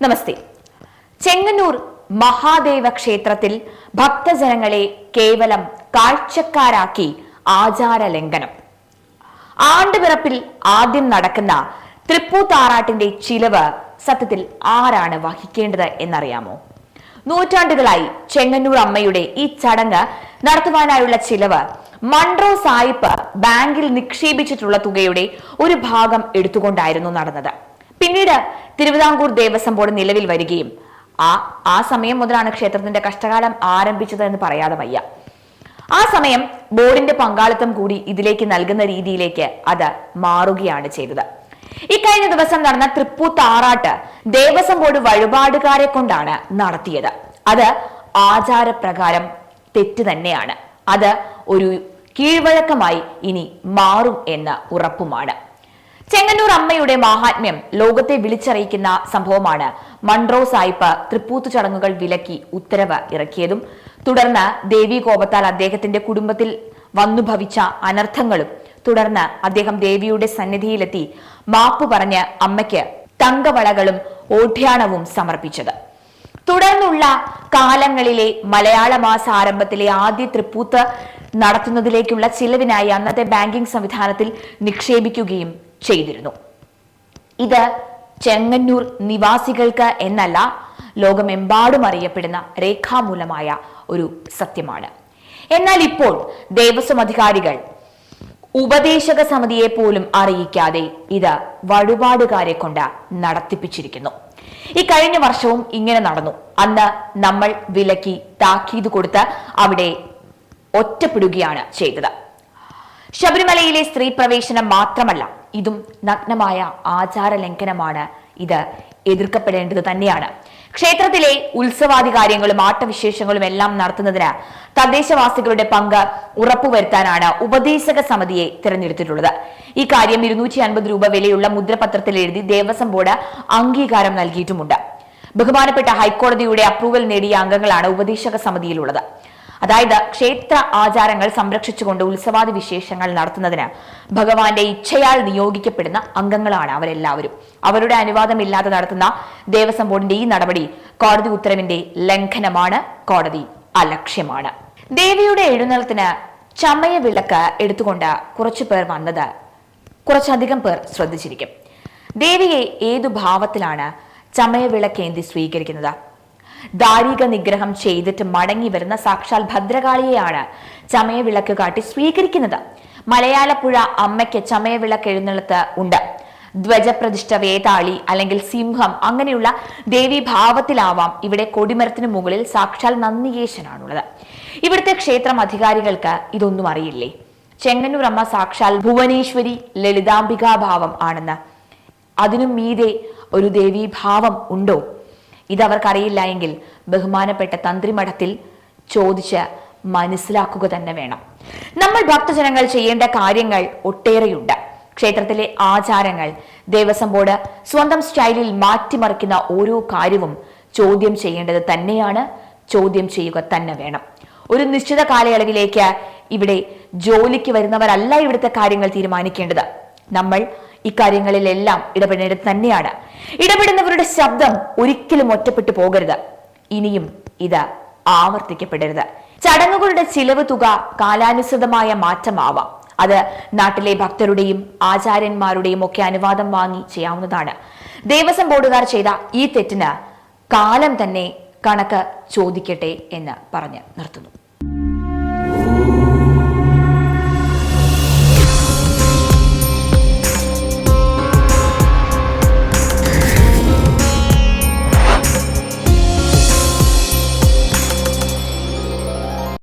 നമസ്തേ. ചെങ്ങന്നൂർ മഹാദേവ ക്ഷേത്രത്തിൽ ഭക്തജനങ്ങളെ കേവലം കാഴ്ചക്കാരാക്കി ആചാര ലംഘനം. ആണ്ടുപിറപ്പിൽ ആദ്യം നടക്കുന്ന തൃപ്പൂത്താറാട്ടിന്റെ ചിലവ് സത്യത്തിൽ ആരാണ് വഹിക്കേണ്ടത് എന്നറിയാമോ? നൂറ്റാണ്ടുകളായി ചെങ്ങന്നൂർ അമ്മയുടെ ഈ ചടങ്ങ് നടത്തുവാനായുള്ള ചിലവ് മൺട്രോ സായിപ്പ് ബാങ്കിൽ നിക്ഷേപിച്ചിട്ടുള്ള തുകയുടെ ഒരു ഭാഗം എടുത്തുകൊണ്ടായിരുന്നു നടന്നത്. പിന്നീട് തിരുവിതാംകൂർ ദേവസ്വം ബോർഡ് നിലവിൽ വരികയും ആ സമയം മുതലാണ് ക്ഷേത്രത്തിന്റെ കഷ്ടകാലം ആരംഭിച്ചത് എന്ന് പറയാതെ വയ്യ. ആ സമയം ബോർഡിന്റെ പങ്കാളിത്തം കൂടി ഇതിലേക്ക് നൽകുന്ന രീതിയിലേക്ക് അത് മാറുകയാണ് ചെയ്തത്. ഇക്കഴിഞ്ഞ ദിവസം നടന്ന തൃപ്പൂത്താറാട്ട് ദേവസ്വം ബോർഡ് വഴിപാടുകാരെ കൊണ്ടാണ് നടത്തിയത്. അത് ആചാരപ്രകാരം തെറ്റ് തന്നെയാണ്. അത് ഒരു കീഴ്വഴക്കമായി ഇനി മാറും എന്ന ഉറപ്പുമാണ്. ചെങ്ങന്നൂർ അമ്മയുടെ മാഹാത്മ്യം ലോകത്തെ വിളിച്ചറിയിക്കുന്ന സംഭവമാണ് മൺട്രോ സായിപ്പ് തൃപ്പൂത്ത് ചടങ്ങുകൾ വിലക്കി ഉത്തരവ് ഇറക്കിയതും തുടർന്ന് ദേവീ കോപത്താൽ അദ്ദേഹത്തിന്റെ കുടുംബത്തിൽ വന്നുഭവിച്ച അനർത്ഥങ്ങളും തുടർന്ന് അദ്ദേഹം ദേവിയുടെ സന്നിധിയിലെത്തി മാപ്പു പറഞ്ഞ് അമ്മയ്ക്ക് തങ്കവളകളും ഓഢ്യാണവും സമർപ്പിച്ചത്. തുടർന്നുള്ള കാലങ്ങളിലെ മലയാള മാസ ആരംഭത്തിലെ ആദ്യ തൃപ്പൂത്ത് നടത്തുന്നതിലേക്കുള്ള ചിലവിനായി അന്നത്തെ ബാങ്കിംഗ് സംവിധാനത്തിൽ നിക്ഷേപിക്കുകയും ചെയ്തിരുന്നു. ഇത് ചെങ്ങന്നൂർ നിവാസികൾക്ക് എന്നല്ല, ലോകമെമ്പാടും അറിയപ്പെടുന്ന രേഖാമൂലമായ ഒരു സത്യമാണ്. എന്നാൽ ഇപ്പോൾ ദേവസ്വം അധികാരികൾ ഉപദേശക സമിതിയെ പോലും അറിയിക്കാതെ ഇത് വഴിപാടുകാരെ കൊണ്ട് നടത്തിപ്പിച്ചിരിക്കുന്നു. ഈ കഴിഞ്ഞ വർഷവും ഇങ്ങനെ നടന്നു. അന്ന് നമ്മൾ വിലക്കി താക്കീത് കൊടുത്ത് അവിടെ ഒറ്റപ്പെടുകയാണ് ചെയ്തത്. ശബരിമലയിലെ സ്ത്രീ പ്രവേശനം മാത്രമല്ല, ഇതും നഗ്നമായ ആചാര ലംഘനമാണ്. ഇത് എതിർക്കപ്പെടേണ്ടത് തന്നെയാണ്. ക്ഷേത്രത്തിലെ ഉത്സവാധികാര്യങ്ങളും ആട്ടവിശേഷങ്ങളും എല്ലാം നടത്തുന്നതിന് തദ്ദേശവാസികളുടെ പങ്ക് ഉറപ്പുവരുത്താനാണ് ഉപദേശക സമിതിയെ തിരഞ്ഞെടുത്തിട്ടുള്ളത്. ഈ കാര്യം 250 രൂപ വിലയുള്ള മുദ്രപത്രത്തിൽ എഴുതി ദേവസ്വം ബോർഡ് അംഗീകാരം നൽകിയിട്ടുമുണ്ട്. ബഹുമാനപ്പെട്ട ഹൈക്കോടതിയുടെ അപ്രൂവൽ നേടിയ അംഗങ്ങളാണ് ഉപദേശക സമിതിയിലുള്ളത്. അതായത് ക്ഷേത്ര ആചാരങ്ങൾ സംരക്ഷിച്ചുകൊണ്ട് ഉത്സവാദി വിശേഷങ്ങൾ നടത്തുന്നതിന് ഭഗവാന്റെ ഇച്ഛയാൽ നിയോഗിക്കപ്പെടുന്ന അംഗങ്ങളാണ് അവരെല്ലാവരും. അവരുടെ അനുവാദമില്ലാതെ നടത്തുന്ന ദേവസ്വം ബോർഡിന്റെ ഈ നടപടി കോടതി ഉത്തരവിന്റെ ലംഘനമാണ്, കോടതി അലക്ഷ്യമാണ്. ദേവിയുടെ എഴുന്നള്ളത്തിന് ചമയവിളക്ക് എടുത്തുകൊണ്ട് കുറച്ചു പേർ വന്നത് കുറച്ചധികം പേർ ശ്രദ്ധിച്ചിരിക്കും. ദേവിയെ ഏതു ഭാവത്തിലാണ് ചമയവിളക്കേന്തി സ്വീകരിക്കുന്നത്? ദാരിക നിഗ്രഹം ചെയ്തിട്ട് മടങ്ങി വരുന്ന സാക്ഷാൽ ഭദ്രകാളിയെയാണ് ചമയവിളക്ക് കാട്ടി സ്വീകരിക്കുന്നത്. മലയാളപ്പുഴ അമ്മയ്ക്ക് ചമയവിളക്ക് എഴുന്നള്ളത്ത് ഉണ്ട്. ധ്വജപ്രതിഷ്ഠ വേതാളി അല്ലെങ്കിൽ സിംഹം അങ്ങനെയുള്ള ദേവീ ഭാവത്തിലാവാം. ഇവിടെ കൊടിമരത്തിന് മുകളിൽ സാക്ഷാൽ നന്ദികേശനാണുള്ളത്. ഇവിടുത്തെ ക്ഷേത്രം അധികാരികൾക്ക് ഇതൊന്നും അറിയില്ലേ? ചെങ്ങന്നൂർ അമ്മ സാക്ഷാൽ ഭുവനേശ്വരി ലളിതാംബികാഭാവം ആണെന്ന്. അതിനും മീതെ ഒരു ദേവീഭാവം ഉണ്ടോ? ഇതവർക്കറിയില്ല എങ്കിൽ ബഹുമാനപ്പെട്ട തന്ത്രിമഠത്തിൽ ചോദിച്ച് മനസ്സിലാക്കുക തന്നെ വേണം. നമ്മൾ ഭക്തജനങ്ങൾ ചെയ്യേണ്ട കാര്യങ്ങൾ ഒട്ടേറെയുണ്ട്. ക്ഷേത്രത്തിലെ ആചാരങ്ങൾ ദേവസ്വം ബോർഡ് സ്വന്തം സ്റ്റൈലിൽ മാറ്റിമറിക്കുന്ന ഓരോ കാര്യവും ചോദ്യം ചെയ്യേണ്ടത് തന്നെയാണ്, ചോദ്യം ചെയ്യുക തന്നെ വേണം. ഒരു നിശ്ചിത കാലയളവിലേക്ക് ഇവിടെ ജോലിക്ക് വരുന്നവരല്ല ഇവിടുത്തെ കാര്യങ്ങൾ തീരുമാനിക്കേണ്ടത്. നമ്മൾ ഇക്കാര്യങ്ങളിലെല്ലാം ഇടപെടേണ്ടത് തന്നെയാണ്. ഇടപെടുന്നവരുടെ ശബ്ദം ഒരിക്കലും ഒറ്റപ്പെട്ടു പോകരുത്. ഇനിയും ഇത് ആവർത്തിക്കപ്പെടരുത്. ചടങ്ങുകളുടെ ചിലവ് തുക കാലാനുസൃതമായ മാറ്റമാവാം. അത് നാട്ടിലെ ഭക്തരുടെയും ആചാര്യന്മാരുടെയും ഒക്കെ അനുവാദം വാങ്ങി ചെയ്യാവുന്നതാണ്. ദേവസ്വം ബോർഡുകാർ ചെയ്ത ഈ തെറ്റിന് കാലം തന്നെ കണക്ക് ചോദിക്കട്ടെ എന്ന് പറഞ്ഞ് നിർത്തുന്നു.